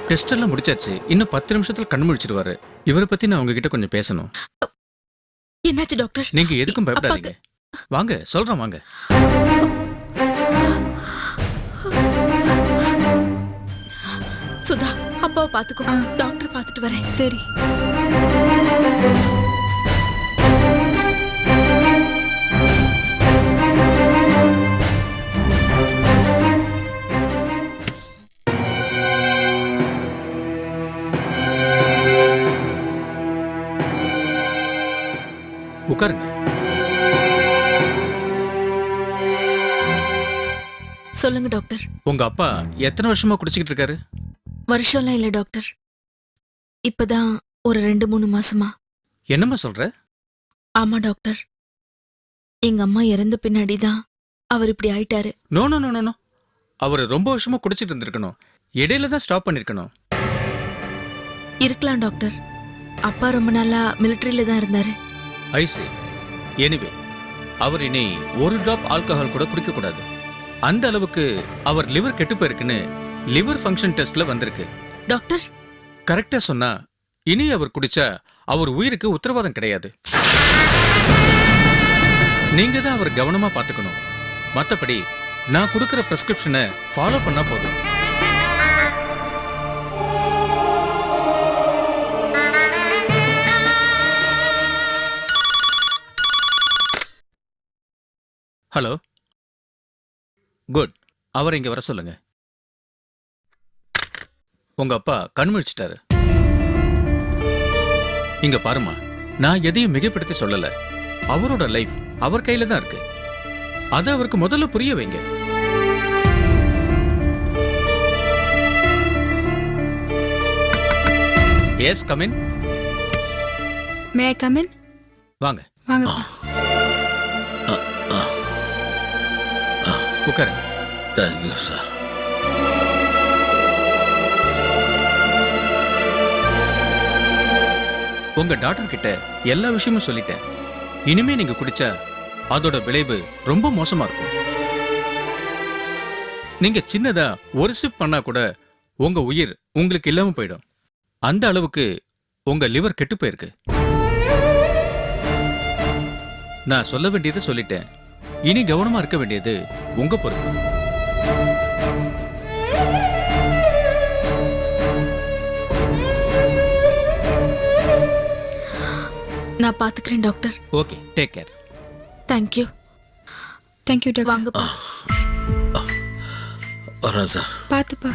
Test எல்லாம் முடிச்சாச்சு. இன்னும் 10 நிமிஷத்துல கண் முழிச்சிருவாரு. இவரை பத்தி நான் உங்ககிட்ட கொஞ்சம் பேசணும். என்னாச்சு டாக்டர்? நீங்க எதுக்கும் பயப்படாதீங்க. வாங்க, சொல்றேன் வாங்க. சுதா, அப்பாவை பாத்துக்கோ. டாக்டர் பாத்துட்டு வரேன். சரி. உட்காருங்க. சொல்லுங்க டாக்டர். உங்க அப்பா எத்தனை வருஷமா குடிச்சிட்டு இருக்காரு? வருஷம்லாம் இல்ல டாக்டர், இப்பதான் ஒரு 2-3 மாசமா. என்னம்மா சொல்ற? ஆமா டாக்டர், எங்க அம்மா இறந்த பின்னாடிதான் அவர் இப்படி ஆயிட்டாரு. நோ நோ நோ நோ, அவர் ரொம்ப வருஷமா குடிச்சிட்டு இருந்திருக்கணும். இடையில தான் ஸ்டாப் பண்ணிருக்கணும். இருக்கலாம் டாக்டர், அப்பா ரொம்ப நாளா மிலிட்டரியில தான் இருந்தாரு. ஐசி. எனிவே, அவர் இனி ஒரு டிராப் ஆல்கஹால் கூட குடிக்க கூடாது. அந்த அளவுக்கு அவர் லிவர் கெட்டு போயிருக்குன்னு லிவர் ஃபங்க்ஷன் டெஸ்ட்ல வந்திருக்கு. டாக்டர் கரெக்டா சொன்னா, இனி அவர் குடிச்சா அவர் உயிருக்கு உத்தரவாதம் கிடையாது. நீங்க தான் அவர் கவனமா பாத்துக்கணும். மத்தபடி நான் கொடுக்கிற பிரிஸ்கிரிப்ஷனை ஃபாலோ பண்ணா போதும். Hello, good. அவரை இங்க வர சொல்லுங்க. உங்க அப்பா கண் முழிச்சிட்டாரு. இங்க பாருமா, நான் எதையும் மிகைப்படுத்தி சொல்லல. அவரோட லைஃப் அவர் கையில தான் இருக்கு. அது அவருக்கு முதல்ல புரிய வைங்க. Yes, come in. May I come in? வாங்க வாங்க. உட்காருங்க. Thank you sir. உங்க டாக்டர் கிட்ட எல்லா விஷயமும் சொல்லிட்டேன். இனிமே நீங்க குடிச்சா அதோட விளைவு ரொம்ப மோசமா இருக்கும். நீங்க சின்னதா ஒரு சிப் பண்ணா கூட உங்க உயிர் உங்களுக்கு இல்லாம போயிடும். அந்த அளவுக்கு உங்க லிவர் கெட்டு போயிருக்கு. நான் சொல்ல வேண்டியதை சொல்லிட்டேன். இனி கவனமா இருக்க வேண்டியது உங்க பொறுப்பு. நான் பாத்துக்கிறேன் doctor. Okay, take care. Thank you. Thank you doctor. வாங்கப்பா. வரேன் சார். பாத்துப்பா.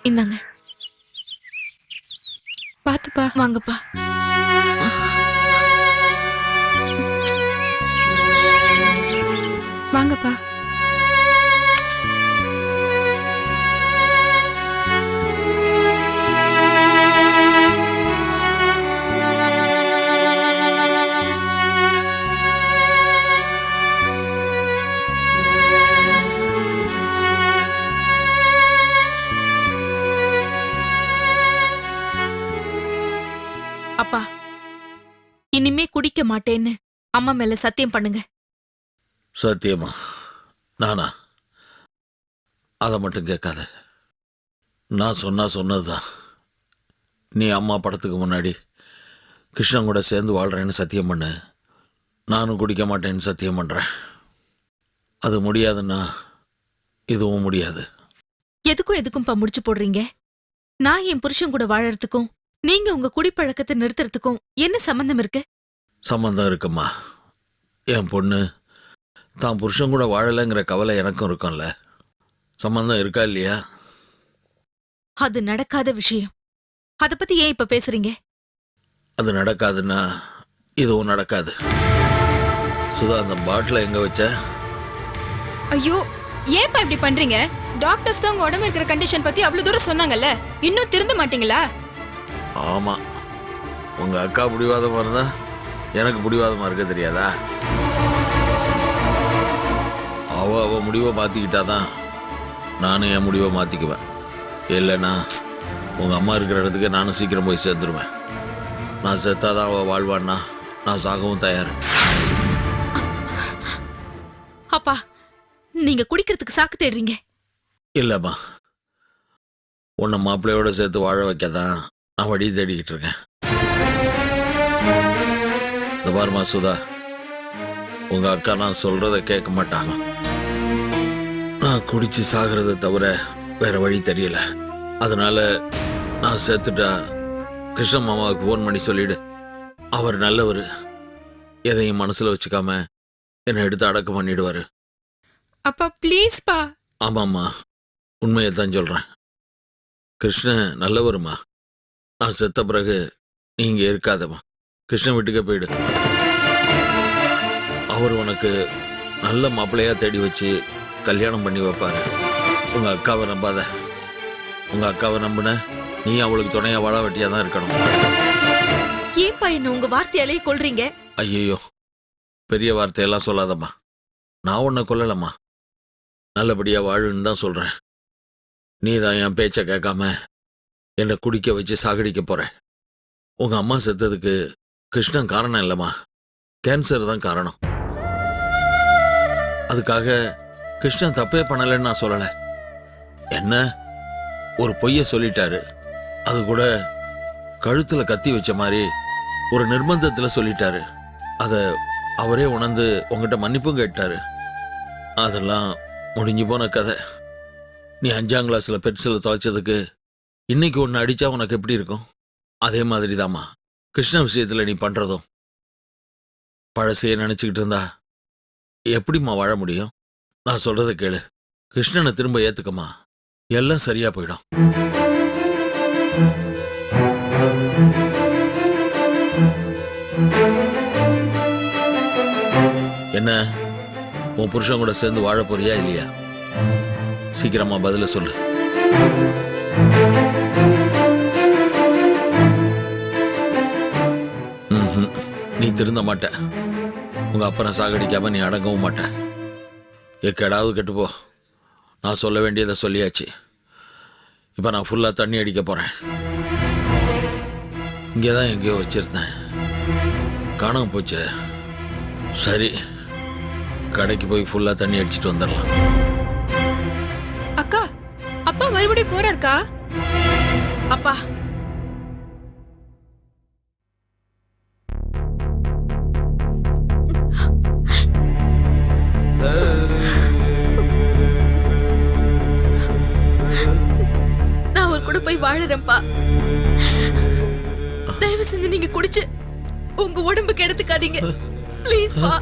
இந்தாங்க. பாத்துப்பா. வாங்கப்பா. வாங்கப்பா. அப்பா, இனிமே குடிக்க மாட்டேன்னு அம்மா மேல சத்தியம் பண்ணுங்க. சத்தியமா? நானா? அதை மட்டும் கேட்காத. நான் சொன்னதுதான். நீ அம்மா படத்துக்கு முன்னாடி கிருஷ்ணன் கூட சேர்ந்து வாழ்கிறேன்னு சத்தியம் பண்ணு. நானும் குடிக்க மாட்டேன்னு சத்தியம் பண்ணுறேன். அது முடியாதுன்னா இதுவும் முடியாது. எதுக்கும் முடிச்சு போடுறீங்க? நான் என் புருஷன் கூட வாழறதுக்கும் நீங்க உங்க குடிப்பழக்கத்தை நிறுத்துறதுக்கும் என்ன சம்பந்தம் இருக்கு? சம்பந்தம் இருக்குமா? என் பொண்ணு தான் புருஷன் கூட வாழலைங்கிற கவலை எனக்கும் இருக்கும்ல. சம்பந்தம் இருக்கா இல்லையா? அது நடக்காத விஷயம். அத பத்தி ஏன் இப்ப பேசுறீங்க? அது நடக்காதுன்னா இதுவும் நடக்காது. சுதா, அந்த பாட்டிலை எங்க வச்ச? ஐயோ ஏன்பா இப்படி பண்றீங்க? டாக்டர்ஸ் தான் உங்க உடம்பு இருக்கிற கண்டிஷன் பத்தி அவ்வளவு தூரம் சொன்னாங்கல்ல, இன்னும் திருந்த மாட்டீங்களா? ஆமா, உங்க அக்கா பிடிவாதமா இருந்தா எனக்கு பிடிவாதமா இருக்க தெரியாதா? அவ முடிவை மாத்திக்கிட்டாதான் நானும் என் முடிவை மாத்திக்குவேன். இல்லைன்னா உங்க அம்மா இருக்கிற இடத்துக்கு நானும் சீக்கிரம் போய் சேர்ந்துருவேன். நான் செத்தாதான் அவ வாழ்வான்னா நான் சாகவும் தயார். அப்பா, நீங்க குடிக்கிறதுக்கு சாக்கு தேடுறீங்க. இல்லைம்மா, உன்னை மாப்பிள்ளையோட சேர்த்து வாழ வைக்கதான் நான் வழி தேடிக்கிட்டு இருக்கேன். இந்த பாருமா சுதா, உங்க அக்கா நான் சொல்றத கேட்க மாட்டாங்க. நான் குடிச்சு சாகிறத தவிர வேற வழி தெரியல. அதனால நான் சேர்த்துட்டா கிருஷ்ண மாமாவுக்கு ஃபோன் பண்ணி சொல்லிடு. அவர் நல்லவர், எதையும் மனசுல வச்சுக்காம என்னை எடுத்து அடக்கம் பண்ணிடுவாரு. அப்பா ப்ளீஸ் பா. ஆமாம்மா, உண்மையை தான் சொல்றேன். கிருஷ்ணன் நல்லவருமா. நான் செத்த பிறகு நீங்க இருக்காதம்மா. கிருஷ்ணன் வீட்டுக்கே போயிடு. அவர் உனக்கு நல்ல மாப்பிள்ளையா தேடி வச்சு கல்யாணம் பண்ணி வைப்பாரு. உங்க அக்காவை நம்பாத. உங்க அக்காவை நம்புன நீ அவளுக்கு துணையா வாழ வெட்டியா தான் இருக்கணும். ஏன்பா என்ன உங்க வார்த்தையாலே கொல்றீங்க? ஐயோ, பெரிய வார்த்தையெல்லாம் சொல்லாதம்மா. நான் உன்னை கொல்லலம்மா, நல்லபடியா வாழுன்னு தான் சொல்றேன். நீ தான் என் பேச்சை கேட்காம என்னை குடிக்க வச்சு சாகடிக்க போற. உங்க அம்மா செத்ததுக்கு கிருஷ்ணன் காரணம் இல்லைம்மா, கேன்சர் தான் காரணம். அதுக்காக கிருஷ்ணன் தப்பே பண்ணலைன்னு நான் சொல்லலை. என்ன ஒரு பொய்ய சொல்லிட்டாரு, அது கூட கழுத்துல கத்தி வச்ச மாதிரி ஒரு நிர்பந்தத்தில் சொல்லிட்டாரு. அதை அவரே உணர்ந்து உங்ககிட்ட மன்னிப்பும் கேட்டாரு. அதெல்லாம் முடிஞ்சு போன கதை. நீ 5ஆம் கிளாஸில் பென்சிலை தொலைச்சதுக்கு இன்னைக்கு ஒன்று அடித்தா உனக்கு எப்படி இருக்கும்? அதே மாதிரி தாம்மா கிருஷ்ண விஷயத்தில் நீ பண்ணுறதும். பழசையை நினச்சிக்கிட்டு இருந்தா எப்படிம்மா வாழ முடியும்? நான் சொல்கிறத கேளு. கிருஷ்ணனை திரும்ப ஏற்றுக்கம்மா, எல்லாம் சரியாக போயிடும். என்ன, உன் புருஷன் கூட சேர்ந்து வாழ போறியா இல்லையா? சீக்கிரமா பதில சொல்லு. நீ திருந்த மாட்ட. உங்க அப்பனை சாகடிக்காம நீ அடங்கவும் மாட்ட. எக்கேடாவது கெட்டுப்போ. நான் சொல்ல வேண்டியதை சொல்லியாச்சு. இப்போ நான் ஃபுல்லாக தண்ணி அடிக்க போறேன். இங்கே தான் எங்கேயோ வச்சிருந்தேன், காணாம போச்சு. சரி, கடைக்கு போய் ஃபுல்லா தண்ணி அடிச்சிட்டு வந்துடலாம். அக்கா, அப்பா மறுபடியும் போறாருக்கா? அப்பா, நான் அவர் கூட போய் வாழறேன்ப்பா. தயவு செஞ்சு நீங்க குடிச்சு உங்க உடம்புக்கு எடுத்துக்காதீங்க ப்ளீஸ் பா.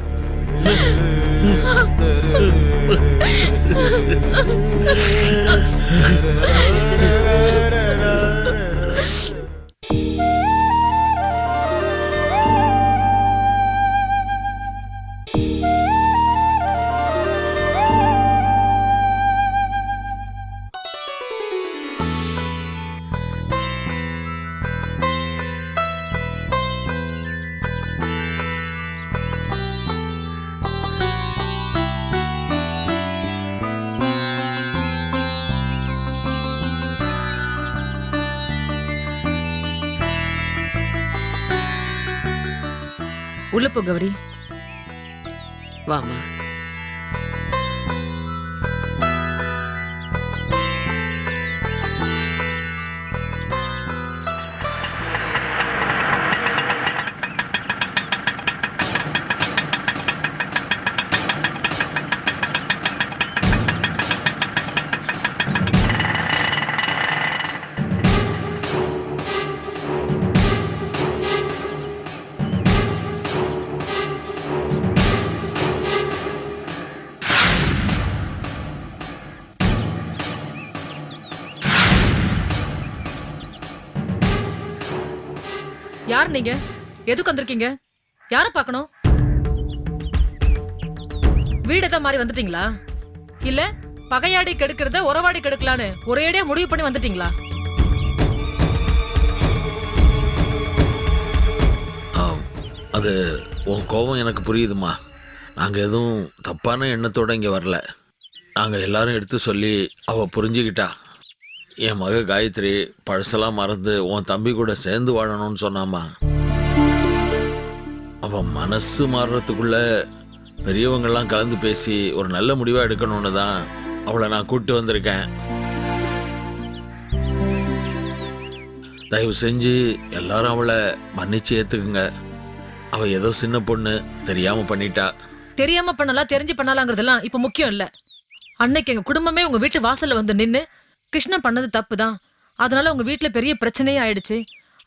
உள்ள போ கௌரி. வாமா. யார் நீங்க? எதுக்கு வந்திருக்கீங்க? யார பார்க்கணும்? வீடு எதா மாதிரி வந்துட்டீங்களா? இல்ல பகையாடி கெடுக்கிறத உறவாடி கெடுக்கலான்னு ஒரேடியா முடிவு பண்ணி வந்துட்டீங்களா? அது உன் கோபம் எனக்கு புரியுதுமா. நாங்கள் எதுவும் தப்பான எண்ணத்தோடு இங்கே வரல. நாங்கள் எல்லாரும் எடுத்து சொல்லி அவள் புரிஞ்சுக்கிட்டா. என் மக காயத்ரி பழசெல்லாம் மறந்து உன் தம்பி கூட சேர்ந்து வாழணும்னு சொன்னாமா. அவன் மனசு மாறுறதுக்குள்ள பெரியவங்கெல்லாம் கலந்து பேசி ஒரு நல்ல முடிவாக எடுக்கணும்னு தான் அவளை நான் கூப்பிட்டு வந்திருக்கேன். தயவு செஞ்சு எல்லாரும் அவளை மன்னிச்சு ஏற்றுக்குங்க. அவள் ஏதோ சின்ன பொண்ணு, தெரியாமல் பண்ணிட்டா. தெரியாம பண்ணலாம் தெரிஞ்சு பண்ணலாங்கிறதெல்லாம் இப்ப முக்கியம் இல்ல. அன்னைக்கு எங்க குடும்பமே உங்க வீட்டு வாசல்ல வந்து நின்னு கிருஷ்ணன் பண்ணது தப்பு தான், அதனால உங்க வீட்டுல பெரிய பிரச்சனையே ஆயிடுச்சு,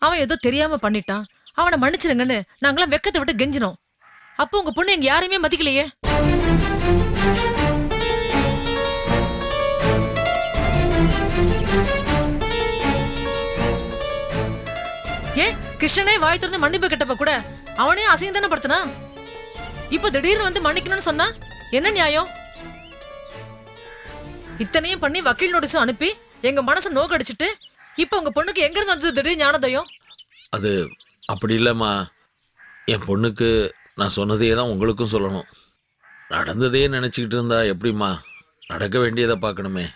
அவன் ஏதோ தெரியாம பண்ணிட்டான், அவனை மன்னிச்சிருங்கன்னு நாங்களாம் வெக்கத்தை விட்டு கெஞ்சினோம். அப்போ உங்க பொண்ணு எங்க யாரையுமே மதிக்கலையே. ஏன் கிருஷ்ணனே வாய் திறந்து மன்னிப்பு கேட்டப்ப கூட அவனே அசிங்கம் தானே படுத்தினா? இப்ப திடீர்னு வந்து மன்னிக்கணும்னு சொன்னா என்ன நியாயம்? இத்தனையும் பண்ணி வக்கீல் நோட்டீஸும் அனுப்பி எங்க மனசை நோக்கடிச்சிட்டு இப்ப உங்க பொண்ணுக்கு எங்க இருந்து வந்தது திடீர் ஞானோதயம்? அது அப்படி இல்லைம்மா. என் பொண்ணுக்கு நான் சொன்னதையே தான் உங்களுக்கும் சொல்லணும். நடந்ததையே நினச்சிக்கிட்டு இருந்தா எப்படிம்மா? நடக்க வேண்டியதை பார்க்கணுமே.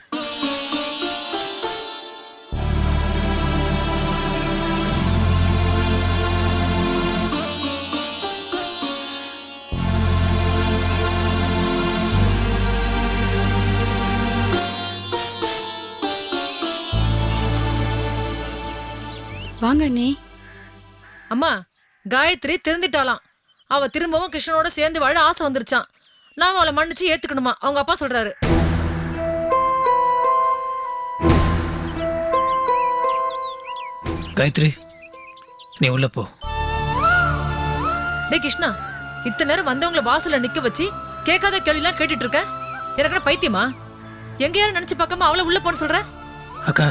வாங்க அண்ணே. அம்மா, காயத்ரி திருந்திட்டாளாம். அவ திரும்பவும் கிருஷ்ணனோட சேர்ந்து வாழ ஆசை வந்துருச்சான். நாம அவளை மன்னிச்சு ஏத்துக்கணுமா, அவங்க அப்பா சொல்றாரு. காயத்ரி, நீ உள்ள போ. டேய் கிருஷ்ணா, இத்தனை நேரம் வந்தவங்களை வாசல்ல நிக்க வச்சு கேட்காத கேள்விலாம் கேட்டுட்டு இருக்க. எனக்கு பைத்தியமா? எங்க யாரும் நினைச்சு பார்க்காம அவளை உள்ள போன்னு சொல்ற? அக்கா,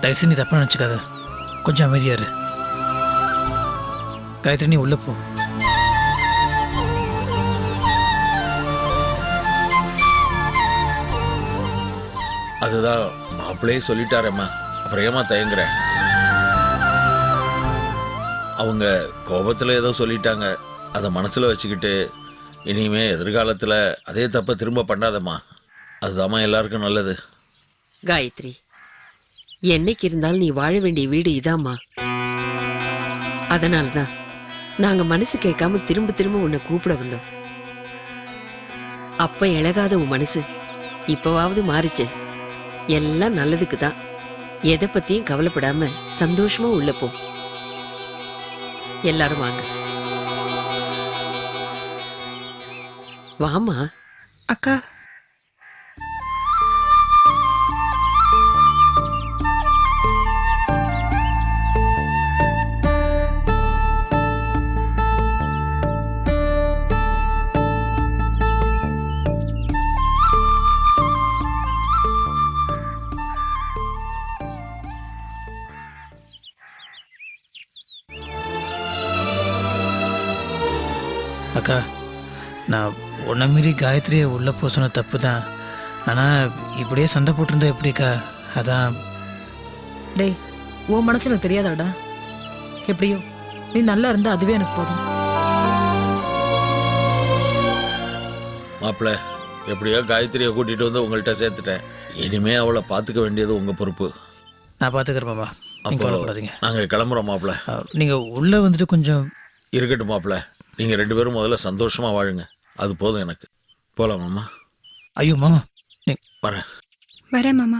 தயவுசெய்து நீ தப்பா நினச்சிக்காத, கொஞ்சம் அமைதியா இரு. காயத்ரி, நீ உள்ள போ. அதுதான் மாப்பிள்ளையே சொல்லிட்டாரம்மா, அப்புறம் ஏமா தயங்குற? அவங்க கோபத்தில் ஏதோ சொல்லிட்டாங்க, அதை மனசில் வச்சுக்கிட்டு இனிமே எதிர்காலத்தில் அதே தப்பை திரும்ப பண்ணாதம்மா. அதுதாம்மா எல்லாருக்கும் நல்லது. காயத்ரி, என்னைக்கு இருந்தாலும் நீ வாழ வேண்டிய வீடு இதாம்மா. அதனால்தான் நாங்க மனசு கேட்காம திரும்ப திரும்ப உன்னை கூப்பிட வந்தோம். அப்ப இழகாத உன் மனசு இப்பவாவது மாறிச்சு. எல்லாம் நல்லதுக்கு தான். எதை பத்தியும் கவலைப்படாம சந்தோஷமா உள்ள போ. எல்லாரும் வாங்க. வாமா. அக்கா, அக்கா, நான் உன்னை மீறி காயத்ரியை உள்ள போ சொன்ன தப்பு தான். ஆனால் இப்படியே சண்டை போட்டிருந்தா எப்படிக்கா? அதான். டேய், உன் மனசு எனக்கு தெரியாதாடா. எப்படியோ நீ நல்லா இருந்தா அதுவே எனக்கு போதும். மாப்பிள்ளை, எப்படியோ காயத்ரியை கூட்டிகிட்டு வந்து உங்கள்கிட்ட சேர்த்துட்டேன். இனிமே அவளை பார்த்துக்க வேண்டியது உங்கள் பொறுப்பு. நான் பார்த்துக்கிறேன் மாமா, நீங்கள் கவலைப்படாதீங்க. நாங்கள் கிளம்புறோம் மாப்பிள்ளை. நீங்கள் உள்ளே வந்துட்டு கொஞ்சம் இருக்கட்டும் மாப்பிள்ளை, நீங்கள் 2 பேரும் முதல்ல சந்தோஷமாக வாழுங்க, அது போதும் எனக்கு. போகலாம் மாமா. ஐயோ மாமா, வரேன். வரேன் மாமா.